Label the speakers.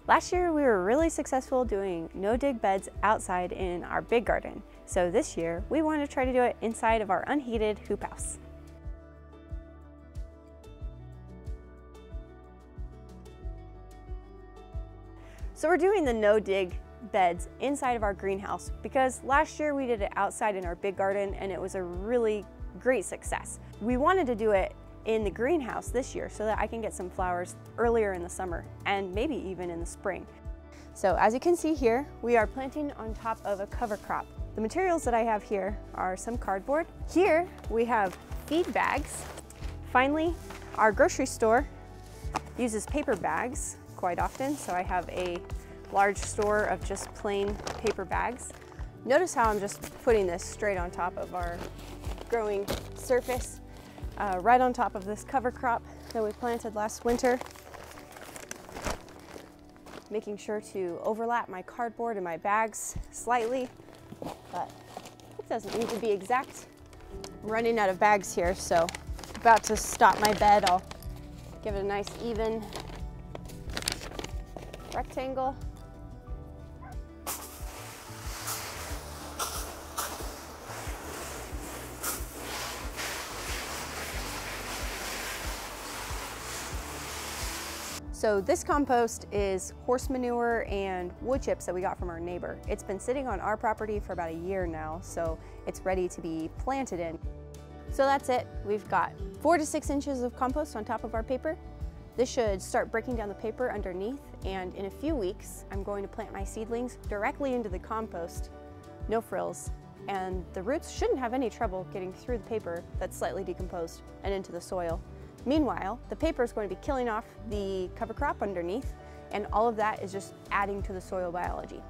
Speaker 1: Last year we were really successful doing no-dig beds outside in our big garden. So this year we want to try to do it inside of our unheated hoop house. So we're doing the no-dig beds inside of our greenhouse because last year we did it outside in our big garden and it was a really great success. We wanted to do it in the greenhouse this year so that I can get some flowers earlier in the summer and maybe even in the spring. So as you can see here, we are planting on top of a cover crop. The materials that I have here are some cardboard. Here we have feed bags. Finally, our grocery store uses paper bags quite often, so I have a large store of just plain paper bags. Notice how I'm just putting this straight on top of our growing surface, right on top of this cover crop that we planted last winter. Making sure to overlap my cardboard and my bags slightly, but it doesn't need to be exact. I'm running out of bags here, so about to stop my bed. I'll give it a nice even rectangle. So this compost is horse manure and wood chips that we got from our neighbor. It's been sitting on our property for about a year now, so it's ready to be planted in. So that's it. We've got 4 to 6 inches of compost on top of our paper. This should start breaking down the paper underneath, and in a few weeks, I'm going to plant my seedlings directly into the compost, no frills, and the roots shouldn't have any trouble getting through the paper that's slightly decomposed and into the soil. Meanwhile, the paper is going to be killing off the cover crop underneath, and all of that is just adding to the soil biology.